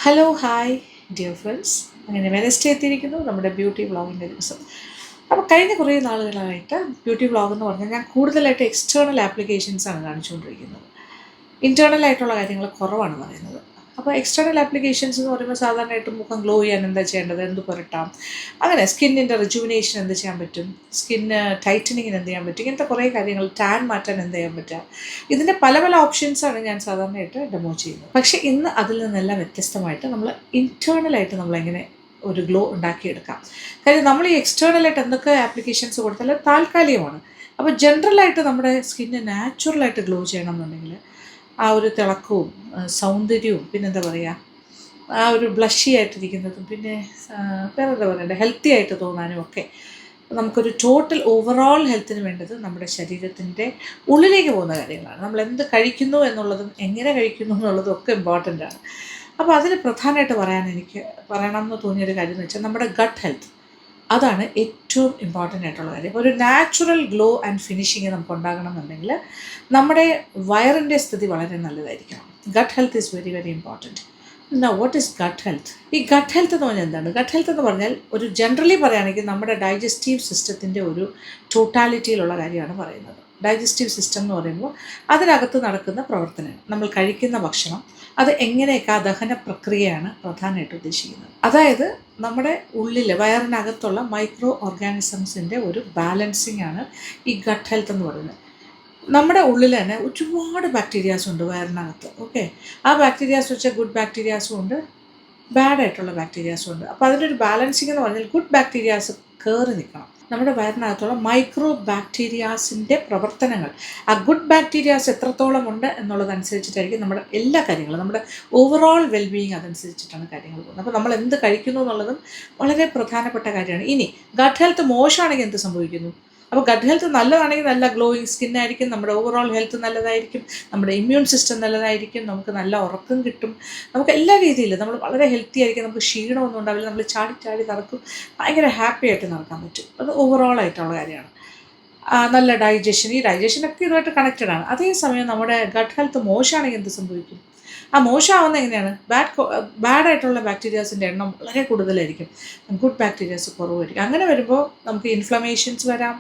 Hello hi dear friends. അങ്ങനെ Wednesday എത്തിയിരിക്കുന്നു, നമ്മുടെ ബ്യൂട്ടി വ്ളോഗിൻ്റെ ദിവസം. അപ്പോൾ കഴിഞ്ഞ കുറേ നാളുകളായിട്ട് ബ്യൂട്ടി വ്ളോഗ് എന്ന് പറഞ്ഞാൽ ഞാൻ കൂടുതലായിട്ട് എക്സ്റ്റേണൽ ആപ്ലിക്കേഷൻസാണ് കാണിച്ചുകൊണ്ടിരിക്കുന്നത്. ഇൻറ്റേർണൽ ആയിട്ടുള്ള കാര്യങ്ങൾ കുറവാണ് പറയുന്നത്. അപ്പോൾ എക്സ്റ്റേണൽ ആപ്ലിക്കേഷൻസ് എന്ന് പറയുമ്പോൾ സാധാരണയായിട്ട് മുഖം ഗ്ലോ ചെയ്യാൻ എന്താ ചെയ്യേണ്ടത്, എന്ത് പുരട്ടാം, അങ്ങനെ സ്കിന്നിൻ്റെ റിജുവിനേഷൻ എന്ത് ചെയ്യാൻ പറ്റും, സ്കിന്ന് ടൈറ്റനിങ്ങിന് എന്ത് ചെയ്യാൻ പറ്റും, ഇങ്ങനത്തെ കുറേ കാര്യങ്ങൾ, ടാൻ മാറ്റാൻ എന്ത് ചെയ്യാൻ പറ്റുക, ഇതിൻ്റെ പല പല ഓപ്ഷൻസാണ് ഞാൻ സാധാരണയായിട്ട് ഡെമോ ചെയ്യുന്നത്. പക്ഷേ ഇന്ന് അതിൽ നിന്നെല്ലാം വ്യത്യസ്തമായിട്ട് നമ്മൾ ഇൻറ്റേർണലായിട്ട് നമ്മളെങ്ങനെ ഒരു ഗ്ലോ ഉണ്ടാക്കിയെടുക്കാം. കാര്യം നമ്മൾ ഈ എക്സ്റ്റേണലായിട്ട് എന്തൊക്കെ ആപ്ലിക്കേഷൻസ് കൊടുത്താലും താൽക്കാലികമാണ്. അപ്പോൾ ജനറലായിട്ട് നമ്മുടെ സ്കിന്ന് നാച്ചുറലായിട്ട് ഗ്ലോ ചെയ്യണം എന്നുണ്ടെങ്കിൽ ആ ഒരു തിളക്കവും സൗന്ദര്യവും പിന്നെന്താ പറയുക, ആ ഒരു ബ്ലഷി ആയിട്ടിരിക്കുന്നതും പിന്നെ വേറെ എന്താ പറയണ്ടേ, ഹെൽത്തി ആയിട്ട് തോന്നാനും ഒക്കെ നമുക്കൊരു ടോട്ടൽ ഓവറോൾ ഹെൽത്തിന് വേണ്ടത് നമ്മുടെ ശരീരത്തിൻ്റെ ഉള്ളിലേക്ക് പോകുന്ന കാര്യങ്ങളാണ്. നമ്മൾ എന്ത് കഴിക്കുന്നു എന്നുള്ളതും എങ്ങനെ കഴിക്കുന്നു എന്നുള്ളതും ഒക്കെ ഇമ്പോർട്ടൻ്റ് ആണ്. അപ്പോൾ അതിൽ പ്രധാനമായിട്ട് എനിക്ക് പറയണം എന്ന് തോന്നിയൊരു കാര്യം എന്ന് വെച്ചാൽ നമ്മുടെ ഗട്ട് ഹെൽത്ത്. അതാണ് ഏറ്റവും ഇമ്പോർട്ടൻ്റ് ആയിട്ടുള്ള കാര്യം. ഒരു നാച്ചുറൽ ഗ്ലോ ആൻഡ് ഫിനിഷിങ് നമുക്ക് ഉണ്ടാകണമെന്നുണ്ടെങ്കിൽ നമ്മുടെ വയറിൻ്റെ സ്ഥിതി വളരെ നല്ലതായിരിക്കണം. Gut health is very very important. What is gut health? ഈ ഗട്ട് ഹെൽത്ത് എന്ന് പറഞ്ഞാൽ എന്താണ്? ഗട്ട് ഹെൽത്ത് എന്ന് പറഞ്ഞാൽ ഒരു ജനറലി പറയുകയാണെങ്കിൽ നമ്മുടെ ഡൈജസ്റ്റീവ് സിസ്റ്റത്തിൻ്റെ ഒരു ടോട്ടാലിറ്റിയിലുള്ള കാര്യമാണ് പറയുന്നത്. ഡൈജസ്റ്റീവ് സിസ്റ്റം എന്ന് പറയുമ്പോൾ അതിനകത്ത് നടക്കുന്ന പ്രവർത്തനങ്ങൾ, നമ്മൾ കഴിക്കുന്ന ഭക്ഷണം, അത് എങ്ങനെയൊക്കെ ആ ദഹന പ്രക്രിയയാണ് പ്രധാനമായിട്ട് ഉദ്ദേശിക്കുന്നത്. അതായത് നമ്മുടെ ഉള്ളിൽ വയറിനകത്തുള്ള മൈക്രോ ഓർഗാനിസംസിൻ്റെ ഒരു ബാലൻസിങ് ആണ് ഈ ഗട്ട് ഹെൽത്ത് എന്ന് പറയുന്നത്. നമ്മുടെ ഉള്ളിൽ തന്നെ ഒരുപാട് ബാക്ടീരിയാസ് ഉണ്ട് വയറിനകത്ത്. ഓക്കെ, ആ ബാക്ടീരിയാസ് വെച്ചാൽ ഗുഡ് ബാക്ടീരിയാസും ഉണ്ട്, ബാഡായിട്ടുള്ള ബാക്ടീരിയാസും ഉണ്ട്. അപ്പോൾ അതിൻ്റെ ഒരു ബാലൻസിങ് എന്ന് പറഞ്ഞാൽ ഗുഡ് ബാക്ടീരിയാസ് കയറി നിൽക്കണം. നമ്മുടെ വയറിനകത്തുള്ള മൈക്രോ ബാക്ടീരിയാസിൻ്റെ പ്രവർത്തനങ്ങൾ, ആ ഗുഡ് ബാക്ടീരിയാസ് എത്രത്തോളം ഉണ്ട് എന്നുള്ളതനുസരിച്ചിട്ടായിരിക്കും നമ്മുടെ എല്ലാ കാര്യങ്ങളും, നമ്മുടെ ഓവറോൾ വെൽബീയിങ് അതനുസരിച്ചിട്ടാണ് കാര്യങ്ങൾ പോകുന്നത്. അപ്പോൾ നമ്മൾ എന്ത് കഴിക്കുന്നു എന്നുള്ളതും വളരെ പ്രധാനപ്പെട്ട കാര്യമാണ്. ഇനി ഗട്ട് ഹെൽത്ത് മോശമാണെങ്കിൽ എന്ത് സംഭവിക്കുന്നു? അപ്പോൾ ഗട്ട് ഹെൽത്ത് നല്ലതാണെങ്കിൽ നല്ല ഗ്ലോയിങ് സ്കിന്നായിരിക്കും, നമ്മുടെ ഓവറോൾ ഹെൽത്ത് നല്ലതായിരിക്കും, നമ്മുടെ ഇമ്മ്യൂൺ സിസ്റ്റം നല്ലതായിരിക്കും, നമുക്ക് നല്ല ഉറക്കം കിട്ടും, നമുക്ക് എല്ലാ രീതിയിലും നമ്മൾ വളരെ ഹെൽത്തി ആയിരിക്കും, നമുക്ക് ക്ഷീണമൊന്നും ഉണ്ടാവില്ല, നമ്മൾ ചാടി ചാടി നടക്കും, ഭയങ്കര ഹാപ്പി ആയിട്ട് നടക്കാൻ പറ്റും. അത് ഓവറോൾ ആയിട്ടുള്ള കാര്യമാണ്. നല്ല ഡൈജഷൻ, ഈ ഡൈജഷനൊക്കെ ഇതുമായിട്ട് കണക്റ്റഡ് ആണ്. അതേസമയം നമ്മുടെ ഗട്ട് ഹെൽത്ത് മോശമാണെങ്കിൽ എന്ത് സംഭവിക്കും? ആ മോശമാവുന്നത് എങ്ങനെയാണ്? ബാഡായിട്ടുള്ള ബാക്ടീരിയാസിൻ്റെ എണ്ണം വളരെ കൂടുതലായിരിക്കും, ഗുഡ് ബാക്ടീരിയാസ് കുറവായിരിക്കും. അങ്ങനെ വരുമ്പോൾ നമുക്ക് ഇൻഫ്ലമേഷൻസ് വരാം,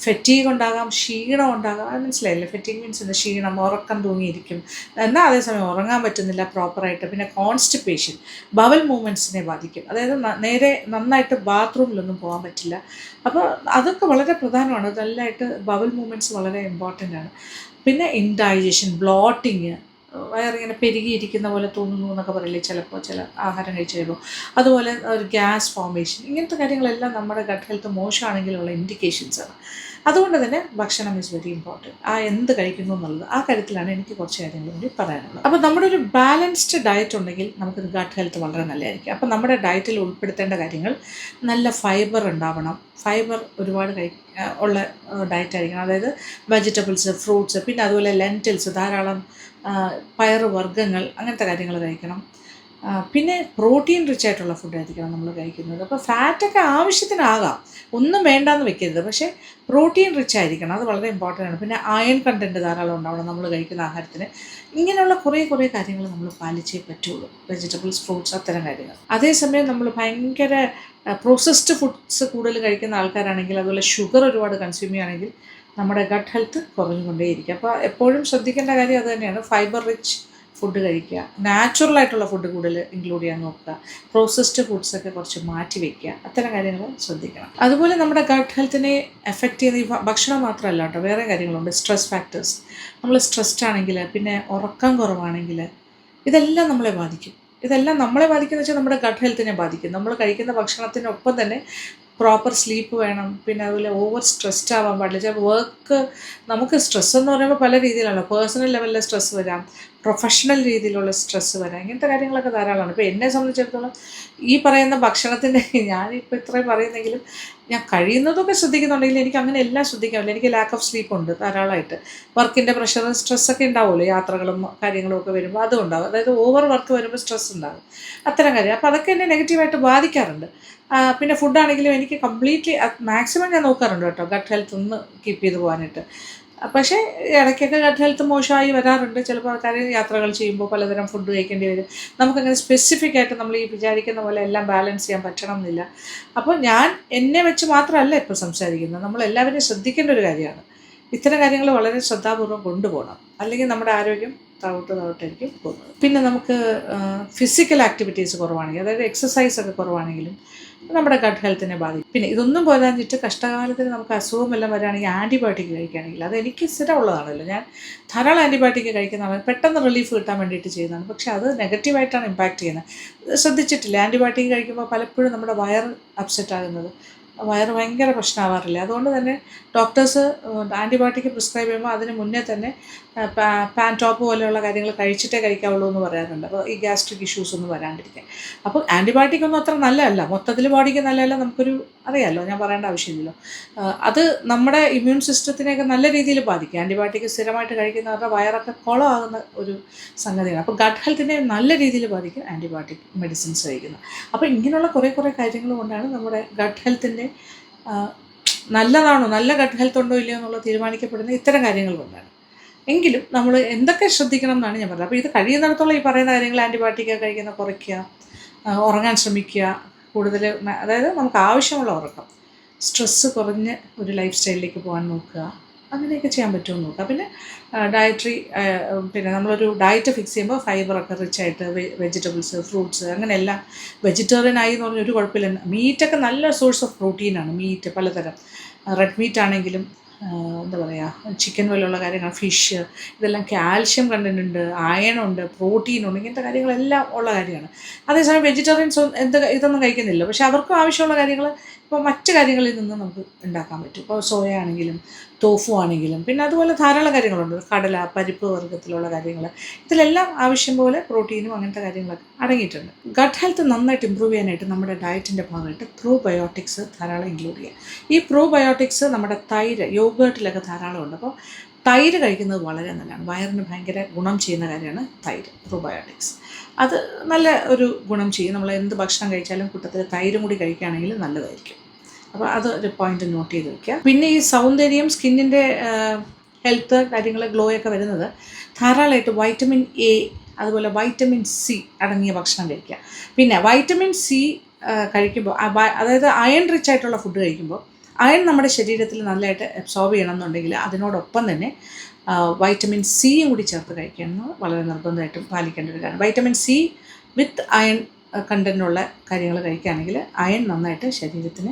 ഫെറ്റീഗ് ഉണ്ടാകാം, ക്ഷീണം ഉണ്ടാകാം. അത് മനസ്സിലായില്ലേ? ഫെറ്റീഗ് മീൻസ് എന്താ? ക്ഷീണം, ഉറക്കം തൂങ്ങിയിരിക്കും, എന്നാൽ അതേസമയം ഉറങ്ങാൻ പറ്റുന്നില്ല പ്രോപ്പറായിട്ട്. പിന്നെ കോൺസ്റ്റിപ്പേഷൻ, ബവൽ മൂവ്മെൻറ്റ്സിനെ ബാധിക്കും. അതായത് നേരെ നന്നായിട്ട് ബാത്റൂമിലൊന്നും പോകാൻ പറ്റില്ല. അപ്പോൾ അതൊക്കെ വളരെ പ്രധാനമാണ്. നല്ലതായിട്ട് ബവൽ മൂവ്മെൻറ്റ്സ് വളരെ ഇമ്പോർട്ടൻ്റ് ആണ്. പിന്നെ ഇൻഡൈജഷൻ, ബ്ലോട്ടിങ്, വയറിങ്ങനെ പെരുകിയിരിക്കുന്ന പോലെ തോന്നുന്നു എന്നൊക്കെ പറയില്ലേ ചിലപ്പോൾ ചില ആഹാരം കഴിച്ച് കഴിയുമ്പോൾ, അതുപോലെ ഒരു ഗ്യാസ് ഫോർമേഷൻ, ഇങ്ങനത്തെ കാര്യങ്ങളെല്ലാം നമ്മുടെ ഗട്ട് ഹെൽത്ത് മോശമാണെങ്കിലുള്ള ഇൻഡിക്കേഷൻസാണ്. അതുകൊണ്ട് തന്നെ ഭക്ഷണം ഈസ് വെരി ഇമ്പോർട്ടൻറ്റ്. എന്ത് കഴിക്കുന്നു എന്നുള്ളത്, ആ കാര്യത്തിലാണ് എനിക്ക് കുറച്ച് കാര്യങ്ങൾ കൂടി പറയാനുള്ളത്. അപ്പോൾ നമ്മുടെ ഒരു ബാലൻസ്ഡ് ഡയറ്റ് ഉണ്ടെങ്കിൽ നമുക്ക് ഗട്ട് ഹെൽത്ത് വളരെ നല്ലതായിരിക്കും. അപ്പോൾ നമ്മുടെ ഡയറ്റിൽ ഉൾപ്പെടുത്തേണ്ട കാര്യങ്ങൾ, നല്ല ഫൈബർ ഉണ്ടാവണം. ഫൈബർ ഒരുപാട് ഉള്ള ഡയറ്റ് ആയിരിക്കണം. അതായത് വെജിറ്റബിൾസ്, ഫ്രൂട്ട്സ്, പിന്നെ അതുപോലെ ലെൻറ്റിൽസ്, ധാരാളം പയറ് വർഗ്ഗങ്ങൾ, അങ്ങനത്തെ കാര്യങ്ങൾ കഴിക്കണം. പിന്നെ പ്രോട്ടീൻ റിച്ച് ആയിട്ടുള്ള ഫുഡായിരിക്കണം നമ്മൾ കഴിക്കുന്നത്. അപ്പോൾ ഫാറ്റൊക്കെ ആവശ്യത്തിനാകാം, ഒന്നും വേണ്ടാന്ന് വെക്കരുത്, പക്ഷേ പ്രോട്ടീൻ റിച്ച് ആയിരിക്കണം, അത് വളരെ ഇമ്പോർട്ടൻ്റ് ആണ്. പിന്നെ അയൺ കണ്ടൻറ്റ് ധാരാളം ഉണ്ടാവണം നമ്മൾ കഴിക്കുന്ന ആഹാരത്തിന്. ഇങ്ങനെയുള്ള കുറേ കാര്യങ്ങൾ നമ്മൾ പാലിച്ചേ പറ്റുള്ളൂ. വെജിറ്റബിൾസ്, ഫ്രൂട്ട്സ്, അത്തരം കാര്യങ്ങൾ. അതേസമയം നമ്മൾ ഭയങ്കര പ്രോസസ്ഡ് ഫുഡ്സ് കൂടുതൽ കഴിക്കുന്ന ആൾക്കാരാണെങ്കിൽ, അതുപോലെ ഷുഗർ ഒരുപാട് കൺസ്യൂം ചെയ്യുകയാണെങ്കിൽ നമ്മുടെ ഗട്ട് ഹെൽത്ത് കുറഞ്ഞുകൊണ്ടേയിരിക്കും. അപ്പോൾ എപ്പോഴും ശ്രദ്ധിക്കേണ്ട കാര്യം അത് തന്നെയാണ്. ഫൈബർ റിച്ച് ഫുഡ് കഴിക്കുക, നാച്ചുറലായിട്ടുള്ള ഫുഡ് കൂടുതൽ ഇൻക്ലൂഡ് ചെയ്യാൻ നോക്കുക, പ്രോസസ്ഡ് ഫുഡ്സൊക്കെ കുറച്ച് മാറ്റി വയ്ക്കുക, അത്തരം കാര്യങ്ങൾ ശ്രദ്ധിക്കണം. അതുപോലെ നമ്മുടെ ഗട്ട് ഹെൽത്തിനെ എഫക്റ്റ് ചെയ്യുന്ന ഈ ഭക്ഷണം മാത്രമല്ല കേട്ടോ, വേറെ കാര്യങ്ങളുണ്ട്. സ്ട്രെസ് ഫാക്ടേഴ്സ്, നമ്മൾ സ്ട്രെസ്ഡ് ആണെങ്കിൽ, പിന്നെ ഉറക്കം കുറവാണെങ്കിൽ, ഇതെല്ലാം നമ്മളെ ബാധിക്കും. ഇതെല്ലാം നമ്മളെ ബാധിക്കുന്ന വെച്ചാൽ നമ്മുടെ ഗട്ട് ഹെൽത്തിനെ ബാധിക്കും. നമ്മൾ കഴിക്കുന്ന ഭക്ഷണത്തിനൊപ്പം തന്നെ പ്രോപ്പർ സ്ലീപ്പ് വേണം. പിന്നെ അതുപോലെ ഓവർ സ്ട്രെസ്ഡ് ആവാൻ പാടില്ല. ചില വർക്ക്, നമുക്ക് സ്ട്രെസ് എന്ന് പറയുമ്പോൾ പല രീതിയിലാണല്ലോ. പേഴ്സണൽ ലെവലിലെ സ്ട്രെസ് വരാം, പ്രൊഫഷണൽ രീതിയിലുള്ള സ്ട്രെസ് വരാം, ഇങ്ങനത്തെ കാര്യങ്ങളൊക്കെ ധാരാളമാണ്. ഇപ്പോൾ എന്നെ സംബന്ധിച്ചിടത്തോളം ഈ പറയുന്ന ഭക്ഷണത്തിൻ്റെ, ഞാനിപ്പോൾ ഇത്രയും പറയുന്നെങ്കിലും ഞാൻ കഴിയുന്നതൊക്കെ ശ്രദ്ധിക്കുന്നുണ്ടെങ്കിൽ എനിക്ക് അങ്ങനെ എല്ലാം ശ്രദ്ധിക്കാമില്ല. എനിക്ക് ലാക്ക് ഓഫ് സ്ലീപ്പ് ഉണ്ട് ധാരാളമായിട്ട്. വർക്കിൻ്റെ പ്രഷറും സ്ട്രെസ്സൊക്കെ ഉണ്ടാവുമല്ലോ, യാത്രകളും കാര്യങ്ങളും ഒക്കെ വരുമ്പോൾ അതും ഉണ്ടാകും. അതായത് ഓവർ വർക്ക് വരുമ്പോൾ സ്ട്രെസ് ഉണ്ടാകും, അത്തരം കാര്യം. അപ്പോൾ അതൊക്കെ എന്നെ നെഗറ്റീവായിട്ട് ബാധിക്കാറുണ്ട്. പിന്നെ ഫുഡാണെങ്കിലും എനിക്ക് കംപ്ലീറ്റ്ലി മാക്സിമം ഞാൻ നോക്കാറുണ്ട് കേട്ടോ, ഗട്ട് ഹെൽത്ത് ഒന്ന് കീപ്പ് ചെയ്ത് പോകാനായിട്ട്. പക്ഷേ ഇടയ്ക്കൊക്കെ ഗട്ട് ഹെൽത്ത് മോശമായി വരാറുണ്ട്. ചിലപ്പോൾ ആൾക്കാർ യാത്രകൾ ചെയ്യുമ്പോൾ പലതരം ഫുഡ് കഴിക്കേണ്ടി വരും. നമുക്കങ്ങനെ സ്പെസിഫിക് ആയിട്ട് നമ്മൾ ഈ വിചാരിക്കുന്ന പോലെ എല്ലാം ബാലൻസ് ചെയ്യാൻ പറ്റണം എന്നില്ല. അപ്പോൾ ഞാൻ എന്നെ വെച്ച് മാത്രമല്ല ഇപ്പോൾ സംസാരിക്കുന്നത്, നമ്മളെല്ലാവരും ശ്രദ്ധിക്കേണ്ട ഒരു കാര്യമാണ്. ഇത്തരം കാര്യങ്ങൾ വളരെ ശ്രദ്ധാപൂർവ്വം കൊണ്ടുപോകണം. അല്ലെങ്കിൽ നമ്മുടെ ആരോഗ്യം താഴോട്ടായിരിക്കും പോകുന്നത്. പിന്നെ നമുക്ക് ഫിസിക്കൽ ആക്ടിവിറ്റീസ് കുറവാണെങ്കിൽ, അതായത് എക്സസൈസൊക്കെ കുറവാണെങ്കിലും നമ്മുടെ ഗട്ട് ഹെൽത്തിനെ ബാധിക്കും. പിന്നെ ഇതൊന്നും പോരാഞ്ഞിട്ട് കഷ്ടകാലത്തിന് നമുക്ക് അസുഖമെല്ലാം വരികയാണെങ്കിൽ ആൻറ്റിബയോട്ടിക് കഴിക്കുകയാണെങ്കിൽ, അതെനിക്ക് സ്ഥിരമുള്ളതാണല്ലോ, ഞാൻ ധാരാളം ആൻറ്റിബയോട്ടിക് കഴിക്കുന്നതാണ്, പെട്ടെന്ന് റിലീഫ് കിട്ടാൻ വേണ്ടിയിട്ട് ചെയ്യുന്നതാണ്. പക്ഷേ അത് നെഗറ്റീവായിട്ടാണ് ഇമ്പാക്റ്റ് ചെയ്യുന്നത്. ശ്രദ്ധിച്ചിട്ടില്ല, ആൻറ്റിബയോട്ടിക് കഴിക്കുമ്പോൾ പലപ്പോഴും നമ്മുടെ വയറ് അപ്സെറ്റ് ആകുന്നത്, വയറ് ഭയങ്കര പ്രശ്നമാവാറില്ല. അതുകൊണ്ട് തന്നെ ഡോക്ടേഴ്സ് ആൻറ്റിബയോട്ടിക് പ്രിസ്ക്രൈബ് ചെയ്യുമ്പോൾ അതിന് മുന്നേ തന്നെ പാൻ ടോപ്പ് പോലെയുള്ള കാര്യങ്ങൾ കഴിച്ചിട്ടേ കഴിക്കാവുള്ളൂ എന്ന് പറയാറുണ്ട്. അപ്പോൾ ഈ ഗ്യാസ്ട്രിക് ഇഷ്യൂസ് ഒന്നും വരാണ്ടിരിക്കാൻ. അപ്പോൾ ആൻറ്റിബയോട്ടിക് ഒന്നും അത്ര നല്ലതല്ല, മൊത്തത്തിൽ ബോഡിക്ക് നല്ലതല്ല, നമുക്കൊരു അറിയാമല്ലോ, ഞാൻ പറയേണ്ട ആവശ്യമില്ലല്ലോ. അത് നമ്മുടെ ഇമ്മ്യൂൺ സിസ്റ്റത്തിനെയൊക്കെ നല്ല രീതിയിൽ ബാധിക്കും. ആൻറ്റിബയോട്ടിക് സ്ഥിരമായിട്ട് കഴിക്കുന്നവരുടെ വയറൊക്കെ കുളമാകുന്ന ഒരു സംഗതിയാണ്. അപ്പോൾ ഗട്ട് ഹെൽത്തിനെ നല്ല രീതിയിൽ ബാധിക്കും ആൻറ്റിബയോട്ടിക് മെഡിസിൻസ് കഴിക്കുന്നത്. അപ്പോൾ ഇങ്ങനെയുള്ള കുറേ കാര്യങ്ങൾ കൊണ്ടാണ് നമ്മുടെ ഗട്ട് ഹെൽത്തിൻ്റെ നല്ലതാണോ, നല്ല ഗട്ട് ഹെൽത്ത് ഉണ്ടോ ഇല്ലയോ എന്നുള്ളത് തീരുമാനിക്കപ്പെടുന്ന ഇത്തരം കാര്യങ്ങൾ കൊണ്ടാണ്. എങ്കിലും നമ്മൾ എന്തൊക്കെ ശ്രദ്ധിക്കണം എന്നാണ് ഞാൻ പറഞ്ഞത്. അപ്പോൾ ഇത് കഴിയുന്നിടത്തോളം ഈ പറയുന്ന കാര്യങ്ങൾ, ആൻറ്റിബയോട്ടിക് കഴിക്കുന്ന കുറയ്ക്കുക, ഉറങ്ങാൻ ശ്രമിക്കുക, കൂടുതൽ അതായത് നമുക്ക് ആവശ്യമുള്ള ഉറക്കം, സ്ട്രെസ്സ് കുറഞ്ഞ് ഒരു ലൈഫ് സ്റ്റൈലിലേക്ക് പോകാൻ നോക്കുക, അങ്ങനെയൊക്കെ ചെയ്യാൻ പറ്റുമെന്ന് നോക്കുക. പിന്നെ ഡയറ്ററി, പിന്നെ നമ്മളൊരു ഡയറ്റ് ഫിക്സ് ചെയ്യുമ്പോൾ ഫൈബറൊക്കെ റിച്ചായിട്ട് വെജിറ്റബിൾസ്, ഫ്രൂട്ട്സ്, അങ്ങനെയെല്ലാം വെജിറ്റേറിയൻ ആയി എന്ന് പറഞ്ഞൊരു കുഴപ്പമില്ല. മീറ്റൊക്കെ നല്ല സോഴ്സ് ഓഫ് പ്രോട്ടീനാണ്. മീറ്റ് പലതരം, റെഡ് മീറ്റ് ആണെങ്കിലും എന്താ പറയുക, ചിക്കൻ പോലെയുള്ള കാര്യങ്ങൾ, ഫിഷ്, ഇതെല്ലാം കാൽഷ്യം കണ്ടൻ്റ് ഉണ്ട്, അയണുണ്ട്, പ്രോട്ടീനുണ്ട്, ഇങ്ങനത്തെ കാര്യങ്ങളെല്ലാം ഉള്ള കാര്യമാണ്. അതേസമയം വെജിറ്റേറിയൻസ് ഇതൊന്നും കഴിക്കുന്നില്ല, പക്ഷേ അവർക്കും ആവശ്യമുള്ള കാര്യങ്ങൾ ഇപ്പോൾ മറ്റ് കാര്യങ്ങളിൽ നിന്ന് നമുക്ക് ഉണ്ടാക്കാൻ പറ്റും. ഇപ്പോൾ സോയ ആണെങ്കിലും തോഫു ആണെങ്കിലും, പിന്നെ അതുപോലെ ധാരാളം കാര്യങ്ങളുണ്ട്, കടല, പരിപ്പ് വർഗ്ഗത്തിലുള്ള കാര്യങ്ങൾ, ഇതിലെല്ലാം ആവശ്യം പോലെ പ്രോട്ടീനും അങ്ങനത്തെ കാര്യങ്ങളൊക്കെ അടങ്ങിയിട്ടുണ്ട്. ഗട്ട് ഹെൽത്ത് നന്നായിട്ട് ഇമ്പ്രൂവ് ചെയ്യാനായിട്ട് നമ്മുടെ ഡയറ്റിൻ്റെ ഭാഗമായിട്ട് പ്രോബയോട്ടിക്സ് ധാരാളം ഇൻക്ലൂഡ് ചെയ്യുക. ഈ പ്രോബയോട്ടിക്സ് നമ്മുടെ തൈര്, യോഗേർട്ടിലൊക്കെ ധാരാളം ഉണ്ട്. അപ്പോൾ തൈര് കഴിക്കുന്നത് വളരെ നല്ലതാണ്. വയറിന് ഭയങ്കര ഗുണം ചെയ്യുന്ന കാര്യമാണ് തൈര്, പ്രോബയോട്ടിക്സ്. അത് നല്ല ഒരു ഗുണം ചെയ്യും. നമ്മൾ എന്ത് ഭക്ഷണം കഴിച്ചാലും കൂട്ടത്തിൽ തൈരും കൂടി കഴിക്കുകയാണെങ്കിൽ നല്ലതായിരിക്കും. അപ്പോൾ അത് ഒരു പോയിന്റ് നോട്ട് ചെയ്ത് വയ്ക്കുക. പിന്നെ ഈ സൗന്ദര്യം, സ്കിന്നിൻ്റെ ഹെൽത്ത് കാര്യങ്ങൾ, ഗ്ലോ ഒക്കെ വരുന്നത് ധാരാളമായിട്ട് വൈറ്റമിൻ എ, അതുപോലെ വൈറ്റമിൻ സി അടങ്ങിയ ഭക്ഷണം കഴിക്കുക. പിന്നെ വൈറ്റമിൻ സി കഴിക്കുമ്പോൾ, അതായത് അയൺ റിച്ച് ആയിട്ടുള്ള ഫുഡ് കഴിക്കുമ്പോൾ, അയൺ നമ്മുടെ ശരീരത്തിൽ നല്ലതായിട്ട് അബ്സോർബ് ചെയ്യണം എന്നുണ്ടെങ്കിൽ അതിനോടൊപ്പം തന്നെ വൈറ്റമിൻ സിയും കൂടി ചേർത്ത് കഴിക്കുന്നത് വളരെ നിർബന്ധമായിട്ടും പാലിക്കേണ്ട ഒരു കാര്യമാണ്. വൈറ്റമിൻ സി വിത്ത് അയൺ കണ്ടൻറ്റുള്ള കാര്യങ്ങൾ കഴിക്കുകയാണെങ്കിൽ അയൺ നന്നായിട്ട് ശരീരത്തിന്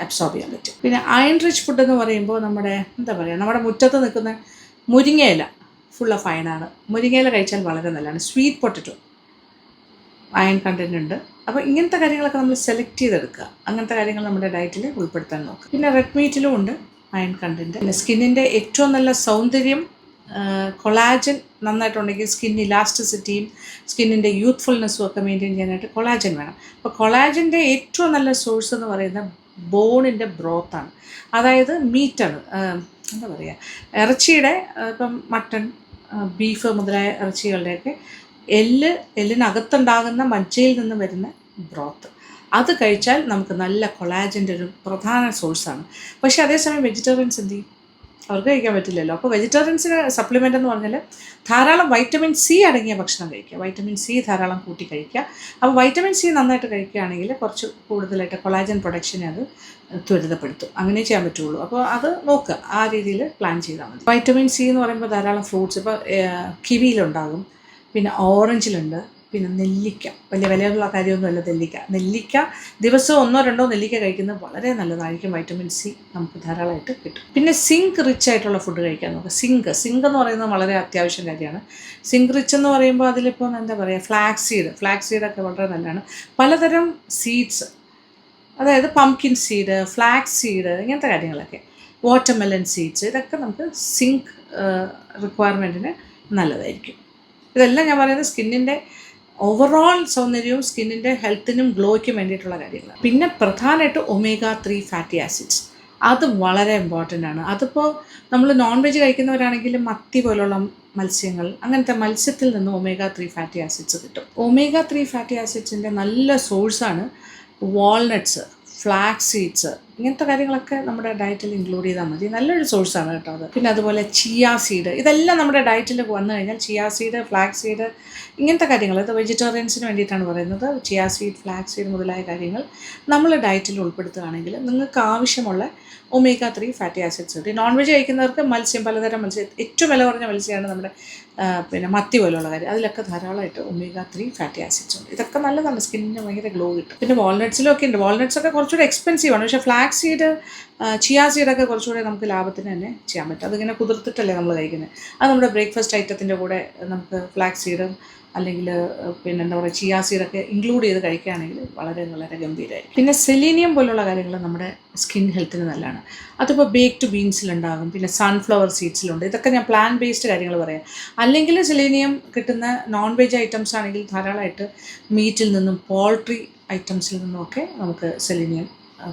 അബ്സോർബ് ചെയ്യാൻ പറ്റും. പിന്നെ അയൺ റിച്ച് ഫുഡ് എന്ന് പറയുമ്പോൾ നമ്മുടെ എന്താ പറയുക, നമ്മുടെ മുറ്റത്ത് നിൽക്കുന്ന മുരിങ്ങയില ഫുൾ ഓഫ് അയണാണ്. മുരിങ്ങയില കഴിച്ചാൽ വളരെ നല്ലതാണ്. സ്വീറ്റ് പൊട്ടറ്റോ അയൺ കണ്ടൻറ്റ് ഉണ്ട്. അപ്പോൾ ഇങ്ങനത്തെ കാര്യങ്ങളൊക്കെ നമ്മൾ സെലക്ട് ചെയ്തെടുക്കുക. അങ്ങനത്തെ കാര്യങ്ങൾ നമ്മുടെ ഡയറ്റിൽ ഉൾപ്പെടുത്താൻ നോക്കുക. പിന്നെ റെഡ് മീറ്റിലും ഉണ്ട് അയൺ കണ്ടൻറ്റ്. പിന്നെ സ്കിന്നിൻ്റെ ഏറ്റവും നല്ല സൗന്ദര്യം, കൊളാജൻ നന്നായിട്ടുണ്ടെങ്കിൽ സ്കിൻ ഇലാസ്റ്റിസിറ്റിയും സ്കിന്നിൻ്റെ യൂത്ത്ഫുൾനെസ്സും ഒക്കെ മെയിൻറ്റെയിൻ ചെയ്യാനായിട്ട് കൊളാജൻ വേണം. അപ്പോൾ കൊളാജൻ്റെ ഏറ്റവും നല്ല സോഴ്സ് എന്ന് പറയുന്നത് ബോണിൻ്റെ ബ്രോത്താണ്, അതായത് മീറ്റാണ്. എന്താ പറയുക, ഇറച്ചിയുടെ, ഇപ്പം മട്ടൺ, ബീഫ് മുതലായ ഇറച്ചികളുടെയൊക്കെ എല്ലിനകത്തുണ്ടാകുന്ന മജ്ജയിൽ നിന്ന് വരുന്ന ബ്രോത്ത്, അത് കഴിച്ചാൽ നമുക്ക് നല്ല കൊളാജൻ്റെ ഒരു പ്രധാന സോഴ്സാണ്. പക്ഷേ അതേസമയം വെജിറ്റേറിയൻസ് എന്ത് ചെയ്യും, അവർക്ക് കഴിക്കാൻ പറ്റില്ലല്ലോ. അപ്പോൾ വെജിറ്റേറിയൻസിന് സപ്ലിമെൻ്റ് എന്ന് പറഞ്ഞാൽ ധാരാളം വൈറ്റമിൻ സി അടങ്ങിയ ഭക്ഷണം കഴിക്കുക, വൈറ്റമിൻ സി ധാരാളം കൂട്ടി കഴിക്കുക. അപ്പോൾ വൈറ്റമിൻ സി നന്നായിട്ട് കഴിക്കുകയാണെങ്കിൽ കുറച്ച് കൂടുതലായിട്ട് കൊളാജൻ പ്രൊഡക്ഷനെ അത് ത്വരിതപ്പെടുത്തും. അങ്ങനെ ചെയ്യാൻ പറ്റുള്ളൂ. അപ്പോൾ അത് നോക്കുക, ആ രീതിയിൽ പ്ലാൻ ചെയ്താൽ മതി. വൈറ്റമിൻ സി എന്ന് പറയുമ്പോൾ ധാരാളം ഫ്രൂട്ട്സ്, ഇപ്പോൾ കിവിയിലുണ്ടാകും, പിന്നെ ഓറഞ്ചിലുണ്ട്, പിന്നെ നെല്ലിക്ക. വലിയ വിലയുള്ള കാര്യമൊന്നുമല്ല നെല്ലിക്ക ദിവസവും 1-2 നെല്ലിക്ക കഴിക്കുന്നത് വളരെ നല്ലതായിരിക്കും. വൈറ്റമിൻ സി നമുക്ക് ധാരാളമായിട്ട് കിട്ടും. പിന്നെ സിങ്ക് റിച്ച് ആയിട്ടുള്ള ഫുഡ് കഴിക്കാൻ നോക്കുക. സിങ്ക് എന്ന് പറയുന്നത് വളരെ അത്യാവശ്യം കാര്യമാണ്. സിങ്ക് റിച്ച് എന്ന് പറയുമ്പോൾ അതിലിപ്പോൾ എന്താ പറയുക, ഫ്ലാക്സ് സീഡൊക്കെ വളരെ നല്ലതാണ്. പലതരം സീഡ്സ്, അതായത് പംകിൻ സീഡ്, ഫ്ലാക്സ് സീഡ്, ഇങ്ങനത്തെ കാര്യങ്ങളൊക്കെ, വാട്ടർമെലൺ സീഡ്സ്, ഇതൊക്കെ നമുക്ക് സിങ്ക് റിക്വയർമെൻറ്റിന് നല്ലതായിരിക്കും. ഇതെല്ലാം ഞാൻ പറയുന്നത് സ്കിന്നിൻ്റെ ഓവറോൾ സൗന്ദര്യവും സ്കിന്നിൻ്റെ ഹെൽത്തിനും ഗ്ലോയ്ക്കും വേണ്ടിയിട്ടുള്ള കാര്യങ്ങളാണ്. പിന്നെ പ്രധാനമായിട്ട് ഒമേഗ-3 ഫാറ്റി ആസിഡ്സ്, അത് വളരെ ഇമ്പോർട്ടൻ്റ് ആണ്. അതിപ്പോൾ നമ്മൾ നോൺ വെജ് കഴിക്കുന്നവരാണെങ്കിൽ മത്തി പോലുള്ള മത്സ്യങ്ങൾ, അങ്ങനത്തെ മത്സ്യത്തിൽ നിന്ന് ഒമേഗ-3 ഫാറ്റി ആസിഡ്സ് കിട്ടും. ഒമേഗ-3 ഫാറ്റി ആസിഡ്സിൻ്റെ നല്ല സോഴ്സാണ് വാൾനട്ട്സ്, ഫ്ലാക്സ് സീഡ്സ്, ഇങ്ങനത്തെ കാര്യങ്ങളൊക്കെ നമ്മുടെ ഡയറ്റിൽ ഇൻക്ലൂഡ് ചെയ്താൽ മതി. നല്ലൊരു സോഴ്സാണ് കേട്ടോ അത്. പിന്നെ അതുപോലെ ചിയാ സീഡ്, ഇതെല്ലാം നമ്മുടെ ഡയറ്റിൽ വന്നു കഴിഞ്ഞാൽ ചിയാ സീഡ്, ഫ്ലാക്സ് സീഡ്, ഇങ്ങനത്തെ കാര്യങ്ങൾ, ഇത് വെജിറ്റേറിയൻസിന് വേണ്ടിയിട്ടാണ് പറയുന്നത്. ചിയാ സീഡ്, ഫ്ലാക്സ് സീഡ് മുതലായ കാര്യങ്ങൾ നമ്മൾ ഡയറ്റിൽ ഉൾപ്പെടുത്തുകയാണെങ്കിൽ നിങ്ങൾക്ക് ആവശ്യമുള്ള ഒമേഗ 3 ഫാറ്റി ആസിഡ്സ് കിട്ടും. നോൺ വെജ് കഴിക്കുന്നവർക്ക് മത്സ്യം, പലതരം മത്സ്യം, ഏറ്റവും വില കുറഞ്ഞ മത്സ്യമാണ് നമ്മുടെ പിന്നെ മത്തി പോലുള്ള കാര്യം, അതിലൊക്കെ ധാരാളമായിട്ട് ഒമേഗ 3 ഫാറ്റി ആസിഡ്സ് ഉണ്ട്. ഇതൊക്കെ നല്ലതാണ്, സ്കിന്നിന് ഭയങ്കര ഗ്ലോ കിട്ടും. പിന്നെ വാൾനട്ട്സിലൊക്കെ ഉണ്ട്. വാൾനട്ട്സൊക്കെ കുറച്ചുകൂടി എക്സ്പെൻസീവ് ആണ്, പക്ഷേ ഫ്ലാക്സ് സീഡ്, ചിയാ സീഡൊക്കെ കുറച്ചുകൂടെ നമുക്ക് ലാഭത്തിന് തന്നെ ചെയ്യാൻ പറ്റും. അതിങ്ങനെ കുതിർത്തിട്ടല്ലേ നമ്മൾ കഴിക്കുന്നത്. അത് നമ്മുടെ ബ്രേക്ക്ഫാസ്റ്റ് ഐറ്റത്തിൻ്റെ കൂടെ നമുക്ക് ഫ്ലാക്സ് സീഡും അല്ലെങ്കിൽ പിന്നെ എന്താ പറയുക ചിയാ സീഡൊക്കെ ഇൻക്ലൂഡ് ചെയ്ത് കഴിക്കുകയാണെങ്കിൽ വളരെ വളരെ ഗംഭീരമായിരിക്കും. പിന്നെ സെലീനിയം പോലുള്ള കാര്യങ്ങൾ നമ്മുടെ സ്കിൻ ഹെൽത്തിന് നല്ലതാണ്. അതിപ്പോൾ ബേക്ക്ഡ് ബീൻസിലുണ്ടാകും, പിന്നെ സൺഫ്ലവർ സീഡ്സിലുണ്ട്. ഇതൊക്കെ ഞാൻ പ്ലാൻ ബേസ്ഡ് കാര്യങ്ങൾ പറയാം. അല്ലെങ്കിൽ സെലീനിയം കിട്ടുന്ന നോൺ വെജ് ഐറ്റംസ് ആണെങ്കിൽ ധാരാളമായിട്ട് മീറ്റിൽ നിന്നും പോൾട്രി ഐറ്റംസിൽ നിന്നുമൊക്കെ നമുക്ക് സെലീനിയം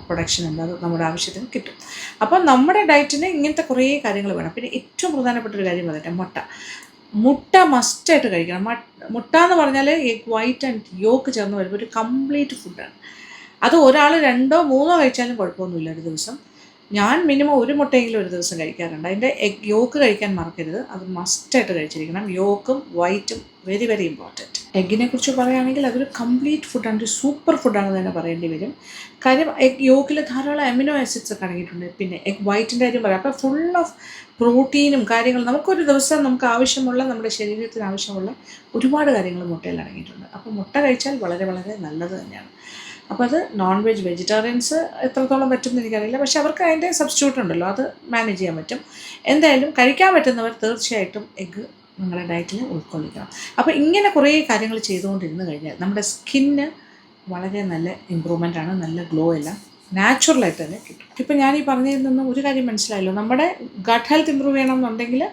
പ്രൊഡക്ഷൻ ഉണ്ട്, അത് നമ്മുടെ ആവശ്യത്തിന് കിട്ടും. അപ്പോൾ നമ്മുടെ ഡയറ്റിന് ഇങ്ങനത്തെ കുറേ കാര്യങ്ങൾ വേണം. പിന്നെ ഏറ്റവും പ്രധാനപ്പെട്ട ഒരു കാര്യം പറയട്ടെ, മുട്ട മസ്റ്റായിട്ട് കഴിക്കണം. മുട്ട എന്ന് പറഞ്ഞാൽ എഗ് വൈറ്റ് ആൻഡ് യോക്ക് ചേർന്ന് വരുമ്പോൾ ഒരു കംപ്ലീറ്റ് ഫുഡാണ്. അത് ഒരാൾ 2 or 3 കഴിച്ചാലും കുഴപ്പമൊന്നുമില്ല ഒരു ദിവസം. ഞാൻ മിനിമം ഒരു മുട്ടയെങ്കിലും ഒരു ദിവസം കഴിക്കാറുണ്ട്. അതിൻ്റെ എഗ് യോക്ക് കഴിക്കാൻ മറക്കരുത്, അത് മസ്റ്റായിട്ട് കഴിച്ചിരിക്കണം. യോക്കും വൈറ്റും വെരി വെരി ഇമ്പോർട്ടൻറ്റ്. എഗ്ഗിനെ കുറിച്ച് പറയുകയാണെങ്കിൽ അതൊരു കംപ്ലീറ്റ് ഫുഡാണ്, ഒരു സൂപ്പർ ഫുഡാണെന്ന് തന്നെ പറയേണ്ടി വരും. കാര്യം എഗ് യോക്കിൽ ധാരാളം അമിനോ ആസിഡ്സ് ഒക്കെ അടങ്ങിയിട്ടുണ്ട്. പിന്നെ എഗ് വൈറ്റിൻ്റെ കാര്യം പറയാം, അപ്പോൾ ഫുൾ ഓഫ് പ്രോട്ടീനും കാര്യങ്ങളും നമുക്കൊരു ദിവസം നമുക്ക് ആവശ്യമുള്ള, നമ്മുടെ ശരീരത്തിന് ആവശ്യമുള്ള ഒരുപാട് കാര്യങ്ങൾ മുട്ടയിൽ അടങ്ങിയിട്ടുണ്ട്. അപ്പോൾ മുട്ട കഴിച്ചാൽ വളരെ വളരെ നല്ലത് തന്നെയാണ്. അപ്പോൾ അത് നോൺ വെജ്, വെജിറ്റേറിയൻസ് എത്രത്തോളം പറ്റുമെന്ന് എനിക്കറിയില്ല, പക്ഷെ അവർക്ക് അതിൻ്റെ സബ്സ്റ്റിറ്റ്യൂട്ട് ഉണ്ടല്ലോ, അത് മാനേജ് ചെയ്യാൻ പറ്റും. എന്തായാലും കഴിക്കാൻ പറ്റുന്നവർ തീർച്ചയായിട്ടും എഗ്ഗ് നിങ്ങളുടെ ഡയറ്റിൽ ഉൾക്കൊള്ളിക്കണം. അപ്പോൾ ഇങ്ങനെ കുറേ കാര്യങ്ങൾ ചെയ്തുകൊണ്ടിരുന്ന് കഴിഞ്ഞാൽ നമ്മുടെ സ്കിന്ന് വളരെ നല്ല ഇമ്പ്രൂവ്മെൻ്റ് ആണ്, നല്ല ഗ്ലോ എല്ലാം നാച്ചുറലായിട്ട് തന്നെ കിട്ടും. ഇപ്പം ഞാൻ ഈ പറഞ്ഞതിൽ നിന്നും ഒരു കാര്യം മനസ്സിലായല്ലോ, നമ്മുടെ ഗട്ട് ഹെൽത്ത് ഇമ്പ്രൂവ് ചെയ്യണമെന്നുണ്ടെങ്കിൽ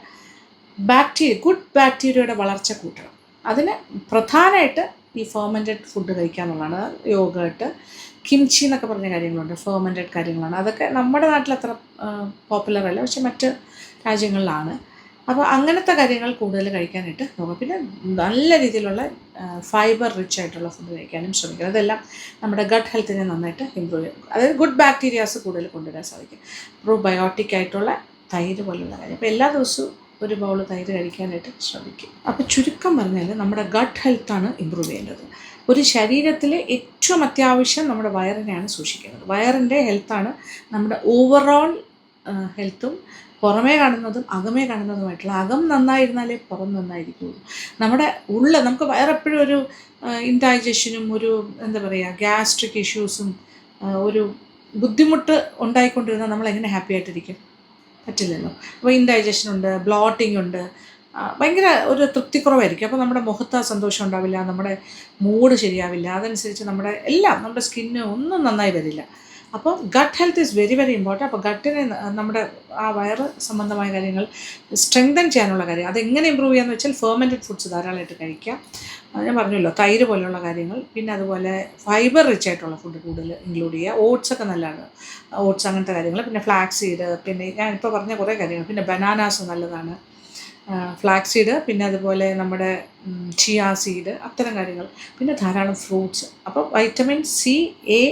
ഗുഡ് ബാക്ടീരിയയുടെ വളർച്ച കൂട്ടണം. അതിന് പ്രധാനമായിട്ട് ഈ ഫെർമെൻറ്റഡ് ഫുഡ് കഴിക്കുക എന്നുള്ളതാണ്. യോഗട്ട്, കിംച്ചി എന്നൊക്കെ പറഞ്ഞ കാര്യങ്ങളുണ്ട്, ഫെർമെൻറ്റഡ് കാര്യങ്ങളാണ്. അതൊക്കെ നമ്മുടെ നാട്ടിൽ അത്ര പോപ്പുലർ അല്ല, പക്ഷെ മറ്റ് രാജ്യങ്ങളിലാണ്. അപ്പോൾ അങ്ങനത്തെ കാര്യങ്ങൾ കൂടുതൽ കഴിക്കാനായിട്ട് നോക്കാം. പിന്നെ നല്ല രീതിയിലുള്ള ഫൈബർ റിച്ച് ആയിട്ടുള്ള ഫുഡ് കഴിക്കാനും ശ്രമിക്കുക. അതെല്ലാം നമ്മുടെ ഗട്ട് ഹെൽത്തിനെ നന്നായിട്ട് ഇമ്പ്രൂവ് ചെയ്യും. അതായത് ഗുഡ് ബാക്ടീരിയാസ് കൂടുതൽ കൊണ്ടുവരാൻ സാധിക്കും. പ്രോബയോട്ടിക് ആയിട്ടുള്ള തൈര് പോലുള്ള കാര്യം. അപ്പോൾ എല്ലാ ദിവസവും ഒരു ബൗൾ തൈര് കഴിക്കാനായിട്ട് ശ്രമിക്കും. അപ്പോൾ ചുരുക്കം പറഞ്ഞാൽ നമ്മുടെ ഗട്ട് ഹെൽത്താണ് ഇമ്പ്രൂവ് ചെയ്യേണ്ടത്. ഒരു ശരീരത്തിൽ ഏറ്റവും അത്യാവശ്യം നമ്മുടെ വയറിനെയാണ് സൂക്ഷിക്കുന്നത്. വയറിൻ്റെ ഹെൽത്താണ് നമ്മുടെ ഓവറോൾ ഹെൽത്തും. പുറമേ കാണുന്നതും അകമേ കാണുന്നതുമായിട്ടുള്ള, അകം നന്നായിരുന്നാലേ പുറം നന്നായിരിക്കുള്ളൂ. നമ്മുടെ നമുക്ക് വയറെപ്പോഴും ഒരു ഇൻഡൈജഷനും ഒരു എന്താ പറയുക ഗ്യാസ്ട്രിക് ഇഷ്യൂസും ഒരു ബുദ്ധിമുട്ട് ഉണ്ടായിക്കൊണ്ടിരുന്നാൽ നമ്മളെങ്ങനെ ഹാപ്പി ആയിട്ടിരിക്കും? പറ്റില്ലല്ലോ. അപ്പോൾ ഇൻഡൈജഷൻ ഉണ്ട്, ബ്ലോട്ടിംഗ് ഉണ്ട്, ഭയങ്കര ഒരു തൃപ്തിക്കുറവായിരിക്കും. അപ്പോൾ നമ്മുടെ മുഖത്ത് സന്തോഷം ഉണ്ടാവില്ല, നമ്മുടെ മൂഡ് ശരിയാവില്ല, അതനുസരിച്ച് നമ്മുടെ സ്കിന്ന് ഒന്നും നന്നായി വരില്ല. അപ്പോൾ gut health is very very important. അപ്പോൾ ഗട്ടിനെ നമ്മുടെ ആ വയറ് സംബന്ധമായ കാര്യങ്ങൾ സ്ട്രെങ്തൻ ചെയ്യാനുള്ള കാര്യം അതെങ്ങനെ ഇമ്പ്രൂവ് ചെയ്യാമെന്ന് വെച്ചാൽ ഫെർമെൻറ്റഡ് ഫുഡ്സ് ധാരാളമായിട്ട് കഴിക്കുക. ഞാൻ പറഞ്ഞല്ലോ, തൈര് പോലുള്ള കാര്യങ്ങൾ. പിന്നെ അതുപോലെ ഫൈബർ റിച്ച് ആയിട്ടുള്ള ഫുഡ് കൂടുതൽ ഇൻക്ലൂഡ് ചെയ്യുക. ഓട്സൊക്കെ നല്ലതാണ്, ഓട്സ് അങ്ങനത്തെ കാര്യങ്ങൾ. പിന്നെ ഫ്ലാക്സ് സീഡ്, പിന്നെ ഞാനിപ്പോൾ പറഞ്ഞ കുറേ കാര്യങ്ങൾ. പിന്നെ ബനാനാസ് നല്ലതാണ്, ഫ്ലാക്സ് സീഡ്. പിന്നെ അതുപോലെ നമ്മുടെ ചിയാ സീഡ്, അത്തരം കാര്യങ്ങൾ. പിന്നെ ധാരാളം ഫ്രൂട്ട്സ്. അപ്പോൾ vitamin C, A,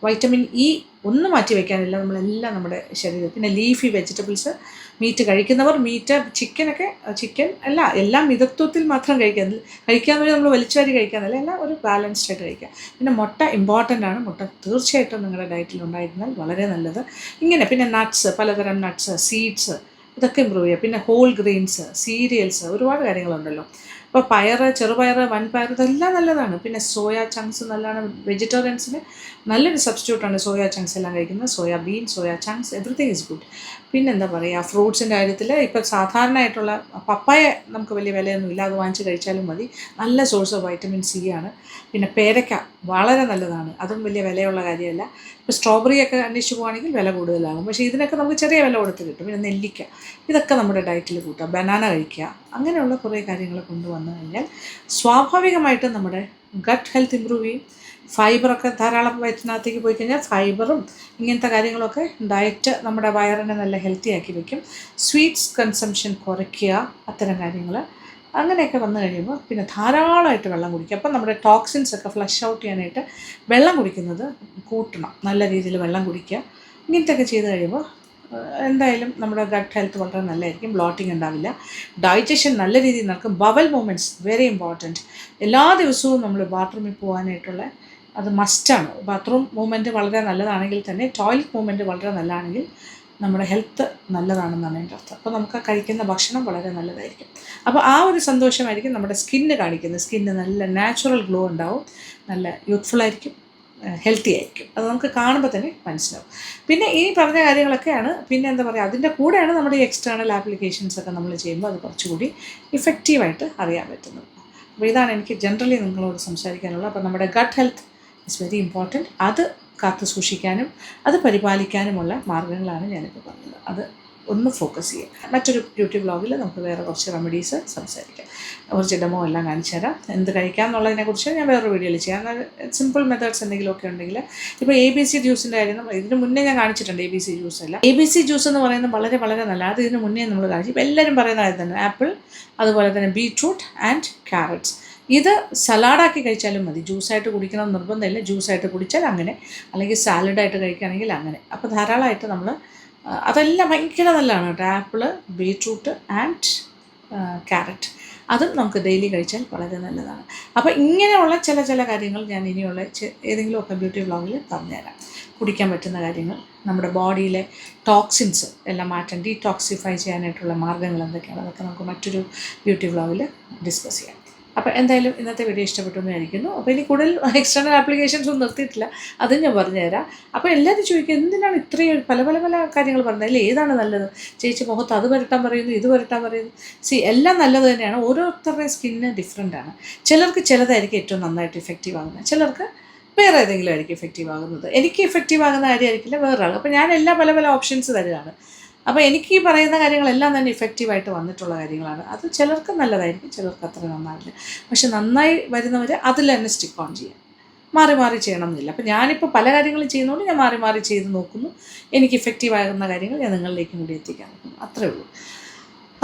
vitamin E ഒന്നും മാറ്റി വയ്ക്കാനില്ല, നമ്മളെല്ലാം നമ്മുടെ ശരീരത്തിൽ. പിന്നെ ലീഫി വെജിറ്റബിൾസ്, മീറ്റ് കഴിക്കുന്നവർ ചിക്കൻ അല്ല, എല്ലാം മിതത്വത്തിൽ മാത്രം കഴിക്കാന്ന് പറഞ്ഞാൽ നമ്മൾ വലിച്ചുവാരി കഴിക്കാന്നല്ല, എല്ലാം ഒരു ബാലൻസ്ഡ് ആയിട്ട് കഴിക്കുക. പിന്നെ മുട്ട ഇമ്പോർട്ടൻ്റ് ആണ്. മുട്ട തീർച്ചയായിട്ടും നിങ്ങളുടെ ഡയറ്റിൽ ഉണ്ടായിരുന്നാൽ വളരെ നല്ലത്. ഇങ്ങനെ പിന്നെ നട്ട്സ്, പലതരം നട്ട്സ്, സീഡ്സ്, ഇതൊക്കെ ഇമ്പ്രൂവ് ചെയ്യുക. പിന്നെ ഹോൾ ഗ്രെയിൻസ്, സീരിയൽസ്, ഒരുപാട് കാര്യങ്ങളുണ്ടല്ലോ. അപ്പോൾ ചെറുപയർ, വൻപയർ, ഇതെല്ലാം നല്ലതാണ്. പിന്നെ സോയ ചങ്ക്സ് നല്ലതാണ്. വെജിറ്റേറിയൻസിന് നല്ലൊരു സബ്സ്റ്റിറ്റ്യൂട്ടാണ് സോയ ചങ്ക്സ് എല്ലാം കഴിക്കുന്നത്. Soybean, soya chunks, everything is good. പിന്നെ എന്താ പറയുക, ഫ്രൂട്ട്സിൻ്റെ കാര്യത്തിൽ ഇപ്പോൾ സാധാരണയായിട്ടുള്ള പപ്പായ നമുക്ക് വലിയ വിലയൊന്നുമില്ല, അത് വാങ്ങിച്ച് കഴിച്ചാലും മതി. നല്ല സോഴ്സ് ഓഫ് വൈറ്റമിൻ സി ആണ്. പിന്നെ പേരയ്ക്ക വളരെ നല്ലതാണ്, അതും വലിയ വിലയുള്ള കാര്യമല്ല. ഇപ്പോൾ സ്ട്രോബെറിയൊക്കെ അന്വേഷിച്ച് പോകുകയാണെങ്കിൽ വില കൂടുതലാകും, പക്ഷേ ഇതിനൊക്കെ നമുക്ക് ചെറിയ വില കൊടുത്ത് കിട്ടും. പിന്നെ നെല്ലിക്ക, ഇതൊക്കെ നമ്മുടെ ഡയറ്റിൽ കൂട്ടുക. ബനാന കഴിക്കുക, അങ്ങനെയുള്ള കുറേ കാര്യങ്ങൾ കൊണ്ടുവന്നു കഴിഞ്ഞാൽ സ്വാഭാവികമായിട്ടും നമ്മുടെ ഗട്ട് ഹെൽത്ത് ഇമ്പ്രൂവ് ചെയ്യും. ഫൈബറൊക്കെ ധാരാളം വയറ്റിനകത്തേക്ക് പോയി കഴിഞ്ഞാൽ ഫൈബറും ഇങ്ങനത്തെ കാര്യങ്ങളൊക്കെ ഡയറ്റ് നമ്മുടെ വയറിനെ നല്ല ഹെൽത്തി ആക്കി വയ്ക്കും. സ്വീറ്റ്സ് കൺസംഷൻ കുറയ്ക്കുക, അത്തരം കാര്യങ്ങൾ. അങ്ങനെയൊക്കെ വന്നു കഴിയുമ്പോൾ പിന്നെ ധാരാളമായിട്ട് വെള്ളം കുടിക്കുക. അപ്പം നമ്മുടെ ടോക്സിൻസ് ഒക്കെ ഫ്ലഷ് ഔട്ട് ചെയ്യാനായിട്ട് വെള്ളം കുടിക്കുന്നത് കൂട്ടണം. നല്ല രീതിയിൽ വെള്ളം കുടിക്കുക. ഇങ്ങനത്തെയൊക്കെ ചെയ്ത് കഴിയുമ്പോൾ എന്തായാലും നമ്മുടെ ഗട്ട് ഹെൽത്ത് വളരെ നല്ലതായിരിക്കും. ബ്ലോട്ടിങ് ഉണ്ടാവില്ല, ഡൈജഷൻ നല്ല രീതിയിൽ നടക്കും. Bowel movements very important. എല്ലാ ദിവസവും നമ്മൾ ബാത്റൂമിൽ പോകാനായിട്ടുള്ള അത് മസ്റ്റാണ്. ബാത്റൂം മൂവ്മെൻറ്റ് വളരെ നല്ലതാണെങ്കിൽ തന്നെ ടോയ്ലറ്റ് മൂവ്മെൻറ്റ് വളരെ നല്ലതാണെങ്കിൽ നമ്മുടെ ഹെൽത്ത് നല്ലതാണെന്നാണ് എൻ്റെ അർത്ഥം. അപ്പോൾ നമുക്ക് കഴിക്കുന്ന ഭക്ഷണം വളരെ നല്ലതായിരിക്കും. അപ്പോൾ ആ ഒരു സന്തോഷമായിരിക്കും നമ്മുടെ സ്കിന്ന് കാണിക്കുന്നത്. സ്കിന്ന് നല്ല നാച്ചുറൽ ഗ്ലോ ഉണ്ടാവും, നല്ല യൂത്ത്ഫുള്ളായിരിക്കും, ഹെൽത്തി ആയിരിക്കും. അത് നമുക്ക് കാണുമ്പോൾ തന്നെ മനസ്സിലാവും. പിന്നെ ഈ പറഞ്ഞ കാര്യങ്ങളൊക്കെയാണ്. പിന്നെ എന്താ പറയുക, അതിൻ്റെ കൂടെയാണ് നമ്മുടെ ഈ എക്സ്റ്റേണൽ ആപ്ലിക്കേഷൻസൊക്കെ നമ്മൾ ചെയ്യുമ്പോൾ അത് കുറച്ചുകൂടി ഇഫക്റ്റീവായിട്ട് അറിയാൻ പറ്റുന്നത്. അപ്പോൾ ഇതാണ് എനിക്ക് ജനറലി നിങ്ങളോട് സംസാരിക്കാനുള്ളത്. അപ്പോൾ നമ്മുടെ gut health it's very important. അത് കാത്തു സൂക്ഷിക്കാനും അത് പരിപാലിക്കാനുമുള്ള മാർഗ്ഗങ്ങളാണ് ഞാനിപ്പോൾ പറഞ്ഞത്. അത് ഒന്ന് ഫോക്കസ് ചെയ്യുക. മറ്റൊരു ബ്യൂട്ടി വ്ളോഗിൽ നമുക്ക് വേറെ കുറച്ച് റെമഡീസ് സംസാരിക്കാം. കുറച്ച് ഡെമോ എല്ലാം കാണിച്ചു തരാം. എന്ത് കഴിക്കാം എന്നുള്ളതിനെക്കുറിച്ച് ഞാൻ വേറൊരു വീഡിയോയിൽ ചെയ്യാം. സിമ്പിൾ മെത്തേഡ്സ് എന്തെങ്കിലുമൊക്കെ ഉണ്ടെങ്കിൽ, ഇപ്പോൾ ABC ജ്യൂസിൻ്റെ കാര്യം ഇതിന് മുന്നേ ഞാൻ കാണിച്ചിട്ടുണ്ട്. ABC ജ്യൂസ് അല്ല, ABC ജ്യൂസ് എന്ന് പറയുന്നത് വളരെ വളരെ നല്ല. അത് ഇതിന് മുന്നേ നമ്മൾ കാണിച്ചു. ഇപ്പോൾ എല്ലാവരും പറയുന്ന കാര്യം തന്നെ ആപ്പിൾ, അതുപോലെ തന്നെ ബീട്രൂട്ട് ആൻഡ് ക്യാരറ്റ്സ്. ഇത് സലാഡാക്കി കഴിച്ചാലും മതി. ജ്യൂസായിട്ട് കുടിക്കണം നിർബന്ധമില്ല. ജ്യൂസായിട്ട് കുടിച്ചാൽ അങ്ങനെ, അല്ലെങ്കിൽ സാലഡായിട്ട് കഴിക്കുകയാണെങ്കിൽ അങ്ങനെ. അപ്പോൾ ധാരാളമായിട്ട് നമ്മൾ അതെല്ലാം ഭയങ്കര നല്ലതാണ് കേട്ടോ. ആപ്പിള്, ബീട്രൂട്ട് ആൻഡ് ക്യാരറ്റ്, അതും നമുക്ക് ഡെയിലി കഴിച്ചാൽ വളരെ നല്ലതാണ്. അപ്പോൾ ഇങ്ങനെയുള്ള ചില കാര്യങ്ങൾ ഞാൻ ഇനിയുള്ള ഏതെങ്കിലുമൊക്കെ ബ്യൂട്ടി വ്ളോഗിൽ പറഞ്ഞുതരാം. കുടിക്കാൻ പറ്റുന്ന കാര്യങ്ങൾ, നമ്മുടെ ബോഡിയിലെ ടോക്സിൻസ് എല്ലാം മാറ്റാൻ, ഡീടോക്സിഫൈ ചെയ്യാനായിട്ടുള്ള മാർഗ്ഗങ്ങൾ എന്തൊക്കെയാണ്, അതൊക്കെ നമുക്ക് മറ്റൊരു ബ്യൂട്ടി വ്ളോഗിൽ ഡിസ്കസ് ചെയ്യാം. അപ്പോൾ എന്തായാലും ഇന്നത്തെ വീഡിയോ ഇഷ്ടപ്പെട്ടു എന്ന് വിചാരിക്കുന്നു. അപ്പോൾ ഇനി കൂടുതൽ എക്സ്റ്റേണൽ ആപ്ലിക്കേഷൻസ് ഒന്നും നിർത്തിയിട്ടില്ല, അതും ഞാൻ പറഞ്ഞുതരാം. അപ്പോൾ എല്ലാവരും ചോദിക്കും എന്തിനാണ് ഇത്രയും പല കാര്യങ്ങൾ പറഞ്ഞത്, അല്ലേ ഏതാണ് നല്ലത് ചേച്ചി, മുഖത്ത് അത് പുരട്ടാൻ പറയുന്നു, ഇത് പുരട്ടാൻ പറയുന്നു. എല്ലാം നല്ലത് തന്നെയാണ്. ഓരോരുത്തരുടെയും സ്കിന്ന് ഡിഫറെൻ്റാണ്. ചിലർക്ക് ചിലതായിരിക്കും ഏറ്റവും നന്നായിട്ട് ഇഫക്റ്റീവ് ആകുന്നത്, ചിലർക്ക് വേറെ ഏതെങ്കിലും ആയിരിക്കും ഇഫക്റ്റീവ് ആകുന്നത്. എനിക്ക് ഇഫക്റ്റീവ് ആകുന്ന കാര്യമായിരിക്കില്ല വേറൊരാൾ. അപ്പോൾ ഞാൻ പല ഓപ്ഷൻസ് തരുകയാണ്. അപ്പോൾ എനിക്ക് ഈ പറയുന്ന കാര്യങ്ങളെല്ലാം തന്നെ ഇഫക്റ്റീവായിട്ട് വന്നിട്ടുള്ള കാര്യങ്ങളാണ്. അത് ചിലർക്ക് നല്ലതായിരിക്കും, ചിലർക്ക് അത്ര നന്നാവില്ല. പക്ഷെ നന്നായി വരുന്നവർ അതിൽ തന്നെ സ്റ്റിക്ക് ഓൺ ചെയ്യാം. മാറി ചെയ്യണം എന്നില്ല. അപ്പോൾ ഞാനിപ്പോൾ പല കാര്യങ്ങളും ചെയ്യുന്നതുകൊണ്ട് ഞാൻ മാറി ചെയ്ത് നോക്കുന്നു. എനിക്ക് ഇഫക്റ്റീവാകുന്ന കാര്യങ്ങൾ ഞാൻ നിങ്ങളിലേക്കും കൂടി എത്തിക്കാൻ നോക്കുന്നു, അത്രേ ഉള്ളൂ.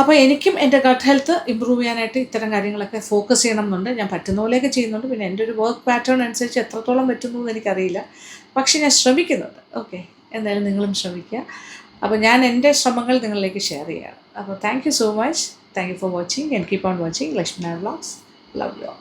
അപ്പോൾ എനിക്കും എൻ്റെ ഗട്ട് ഹെൽത്ത് ഇമ്പ്രൂവ് ചെയ്യാനായിട്ട് ഇത്തരം കാര്യങ്ങളൊക്കെ ഫോക്കസ് ചെയ്യണം എന്നുണ്ട്. ഞാൻ പറ്റുന്ന പോലെയൊക്കെ ചെയ്യുന്നുണ്ട്. പിന്നെ എൻ്റെ ഒരു വർക്ക് പാറ്റേൺ അനുസരിച്ച് എത്രത്തോളം പറ്റുന്നു എന്ന് എനിക്കറിയില്ല, പക്ഷേ ഞാൻ ശ്രമിക്കുന്നുണ്ട്. ഓക്കെ, എന്തായാലും നിങ്ങളും ശ്രമിക്കുക. അപ്പോൾ ഞാൻ എൻ്റെ ശ്രമങ്ങൾ നിങ്ങളിലേക്ക് ഷെയർ ചെയ്യുകയാണ്. അപ്പോൾ thank you so much. Thank you for watching and keep on watching Lakshmi Nair vlogs. Love you all.